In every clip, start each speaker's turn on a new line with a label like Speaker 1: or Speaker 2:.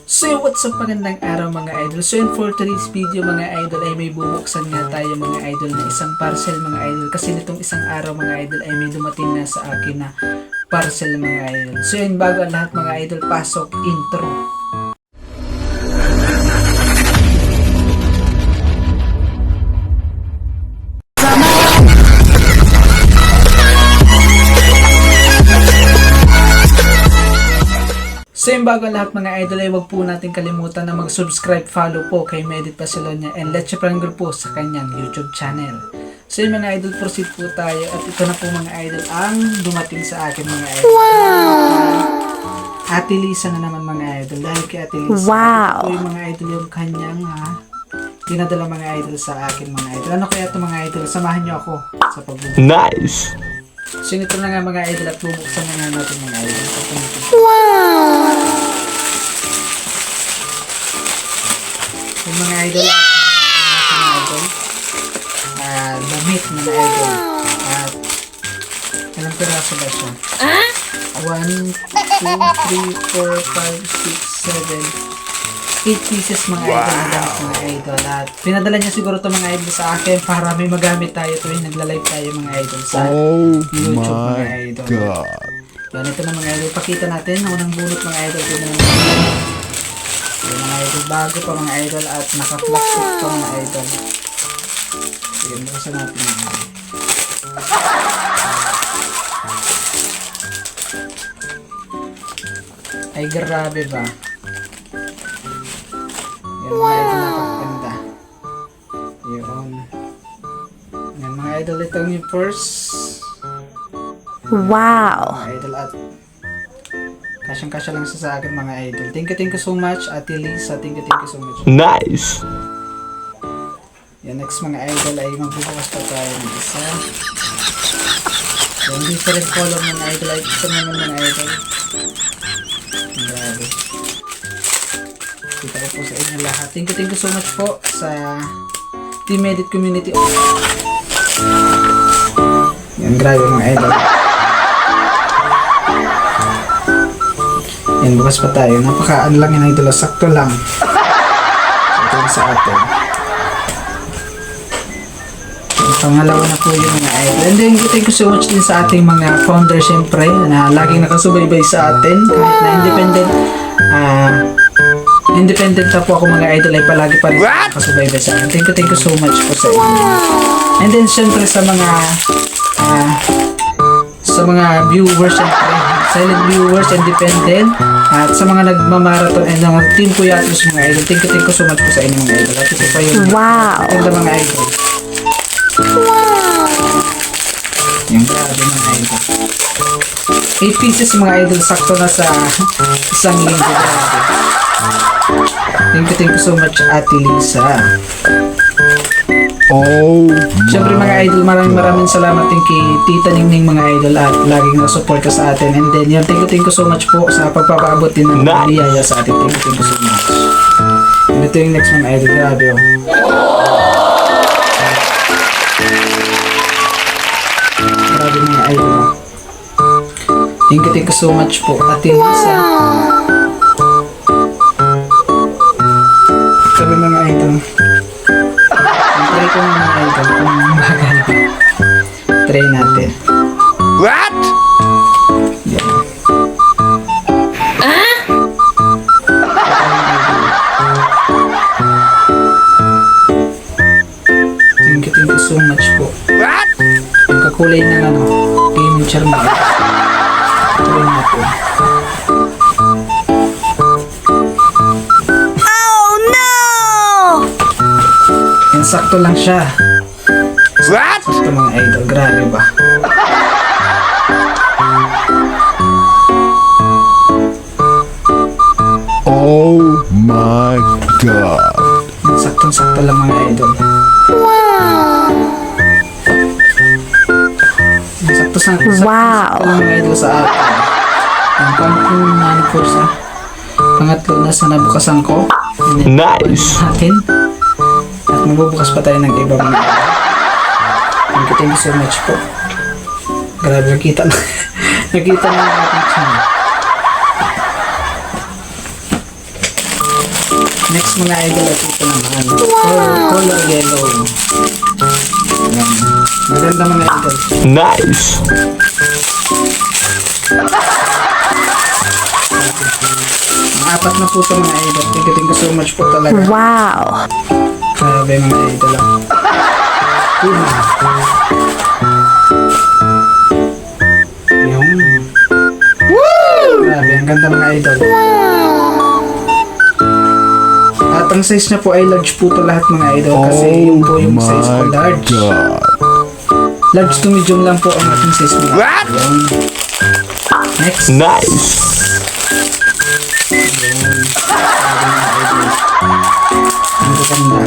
Speaker 1: So what's up, magandang araw mga idol. So and for today's video mga idol ay may bubuksan nga tayo mga idol na isang parcel mga idol. Kasi nitong isang araw mga idol ay may dumating na sa akin na parcel mga idol. So yun, bago ang lahat mga idol, pasok intro. So yung bago ang lahat mga idol ay huwag po natin kalimutan na mag-subscribe, follow po kay Medit Pasilonia and Leche Prangor po sa kanyang YouTube channel. So yung mga idol, proceed po tayo at ito na po mga idol ang dumating sa akin mga idol. Wow! Ate Lisa na naman mga idol. Dahil kay Ate Lisa,
Speaker 2: wow!
Speaker 1: ito yung mga idol yung kanyang pinadala mga idol sa akin mga idol. Ano kaya ito mga idol? Samahan nyo ako sa pagbubuksan.
Speaker 3: Nice!
Speaker 1: So ito na nga mga idol at bubuksan na nga natin mga idol.
Speaker 2: Wow!
Speaker 1: Yung mga idol, damit mga idol. At ilang piraso ba siya? 1, 2, 3, 4, 5, 6, 7 8 pieces mga idol na damit mga idol. At pinadala niya siguro ito mga idol sa akin para may magamit tayo tuwing nagla-live tayo mga idol sa YouTube mga idol. Yan, ito na mga idol. Pakita natin ang unang bunot mga idol. Ito na yung mga idol, bago pa mga idol at naka-plastic pa mga idol. Sige, bukasan natin mga idol. Ay grabe ba? Yan mga idol, napakaganda. Yun. Yan mga idol, ito yung first.
Speaker 2: Wow!
Speaker 1: Mga idol, at kasyang-kasya lang sa akin mga idol. Thank you so much Ate Lisa. Thank you so much.
Speaker 3: Nice!
Speaker 1: Yan, next mga idol ay magbubukas pa tayo ng isa. Yan, different color mga idol. Ay ito naman mga idol. Grabe. Kita ko po sa inyo lahat. Thank you so much po sa Team Edit Community. Yan, grabe mga idol. Yan, bukas pa tayo. Napaka-ano lang yan idol. Sakto lang. Sakto lang sa atin. Pangalawa na po yung mga idol. And then, thank you so much din sa ating mga founder syempre na laging nakasubaybay sa atin. Kahit na independent na po ako mga idol ay palagi pa rin nakasubaybay sa atin. Thank you so much po sa inyo. And then, syempre sa mga viewers syempre, silent viewers, independent, at sa mga nagmamarathon and mga team Puyatos mga idol. Thank you so much po sa inyo mga idol. At ito pa yung ganda mga idol. Yung grabe mga idol. 8 pieces mga idol, sakto na sa isang linggo. Grabe. Thank you so much Ate Lisa. Siyempre mga idol, maraming salamat din kay Tita Ningning mga idol at laging nasupport ka sa atin. And then yan, thank you so much po sa pagpapaabot din ng biyaya sa atin. Thank you so much. And ito yung next mga idol. Grabe oh. Grabe mga idol. Thank you so much po Ate Lisa. Grabe mga idol. Try ko mga idol kung bagal pa. Try natin.
Speaker 3: What?
Speaker 1: Yan. Thank you so much po.
Speaker 3: What?
Speaker 1: Yung kakulay ng gaming charm. Try natin.
Speaker 2: Oh no!
Speaker 1: Yan, sakto lang siya.
Speaker 3: What?
Speaker 1: Sakto mga idol. Grabe ba?
Speaker 3: Oh my god!
Speaker 1: Yan, saktong-sakto lang mga idol. Yan, sakto-sakto
Speaker 2: Wow.
Speaker 1: lang mga idol sa akin. Yung pang-unang po sa pangatlo na sa nabukasan ko.
Speaker 3: Nice!
Speaker 1: Natin. At magbubukas pa tayo ng iba mga idol. Thank you so much po. Grabe, nakita na. Nakita na natin siya. Next mga idol at ito naman. Color yellow. Ayan. Maganda mga idol.
Speaker 3: Nice.
Speaker 1: Ang apat na po ito mga idol. Thank you so much po talaga.
Speaker 2: Wow.
Speaker 1: Grabe mga idol. Puma. Yung. Grabe, ang ganda mga idol. At ang size niya po ay large po ito lahat mga idol. Kasi yung po yung size ko large.
Speaker 3: God.
Speaker 1: Large to medium lang po ang ating size mga
Speaker 3: What?
Speaker 1: idol. Yung. Next.
Speaker 3: Nice.
Speaker 1: Ang ganda.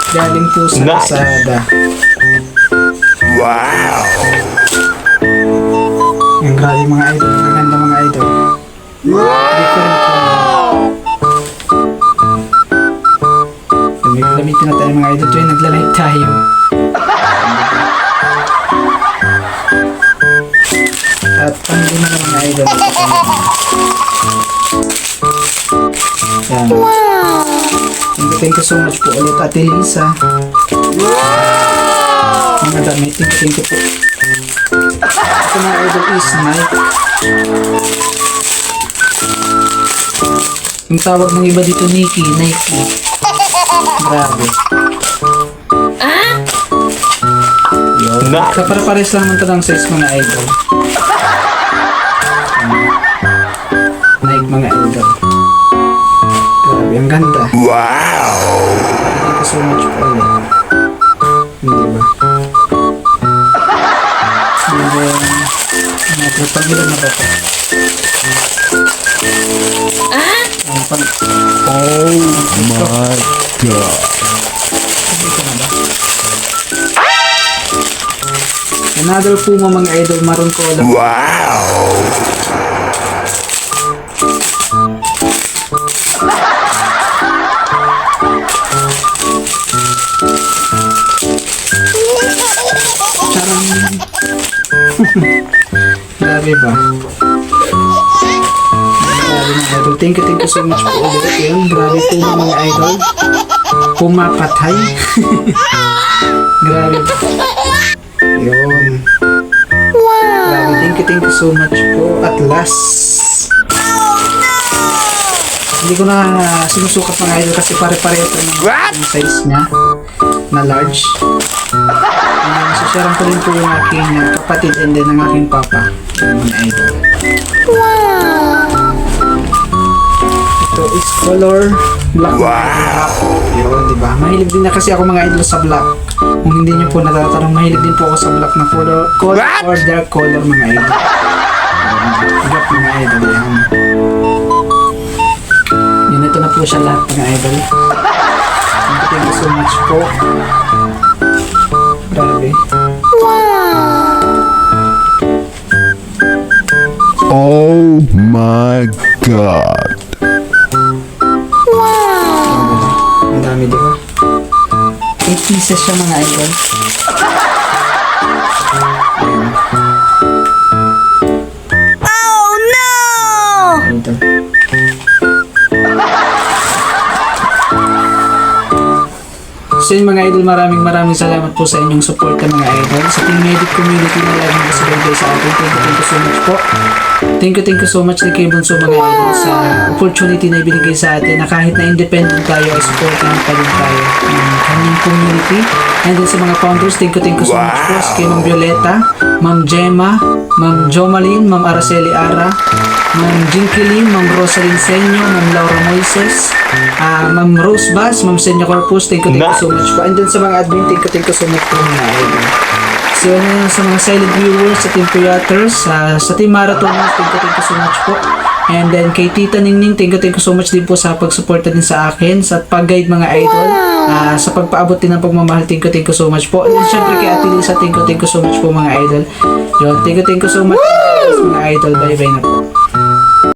Speaker 1: Galing po sa
Speaker 3: Nice.
Speaker 1: Lazada.
Speaker 3: Wow.
Speaker 1: Yung grabe mga idol. Ang ganda mga idol. Different color. Gamitin na tayo mga idol. Tuwing nagla-live tayo. At ang lima na mga idol. Yan. Thank you so much po ulit Ate Lisa. Mga damit. Thank you po. Ito mga idol is Nike. Yung tawag ng iba dito Nike. Grabe. Yun.
Speaker 3: Nice.
Speaker 1: Kapare-pares lang naman ito ng size mga idol. Nike mga idol. Grabe, ang ganda.
Speaker 3: Wow.
Speaker 1: Thank you so much po ulit. Hindi ba? And then, pag-ilan na ba ito?
Speaker 3: Oh my God.
Speaker 1: Dito na ba? Another Puma mga idol, maroon color.
Speaker 3: Wow.
Speaker 1: Charang. Grabe ba? Grabe mga idol. Thank you so much po ulit. Yun, grabe Puma mga idol. Pumapatay. Grabe ba? Yun. Grabe, thank you so much po. At last. Hindi ko na sinusukat mga idol kasi pare-pareho ito ng size niya na large. And sasharan ko rin po yung aking kapatid and then ang aking papa. Yung mga idol. Ito is color black. Yun, diba? Mahilig din na kasi ako mga idol sa black. Kung hindi nyo po natatanong, mahilig din po ako sa black na color or dark color mga idol. Black mga idol yan. Yun, ito na po siya lahat mga idol. Thank you so much po. Grabe.
Speaker 3: Oh my God.
Speaker 1: Ang dami diba? 8 pieces siya mga idol.
Speaker 2: Oh no!
Speaker 1: Idol. So yun mga idol, maraming salamat po sa inyong support mga idol. Sa Team Medic community na laging kasabay sa atin. Thank you so much po. Thank you so much kay Bunso mga idol sa opportunity na ibinigay sa atin na kahit na independent tayo ay supportan pa rin tayo ng kanyang community. And then sa mga founders, thank you so much po kay Ma'am Violeta, Ma'am Gemma, Ma'am Jomalyn, Ma'am Araceli Ara, Ma'am Jinky Ma'am Rosalyn Senyo, Ma'am Laura Moises, Ma'am Rose Bass, Ma'am Senya Corpus, thank you so much po. And then sa mga admin, thank you so much po mga idol. So yun, sa mga silent viewers, sa Team Creators, sa Team Marathoners, thank you so much po. And then kay Tita Ningning, thank you so much din po sa pagsuporta din sa akin, sa pag-guide mga idol, sa pagpaabot din ng pagmamahal, thank you so much po. And then syempre kay Ate Lisa, thank you so much po mga idol. Yun, thank you so much mga idol. Bye bye na po.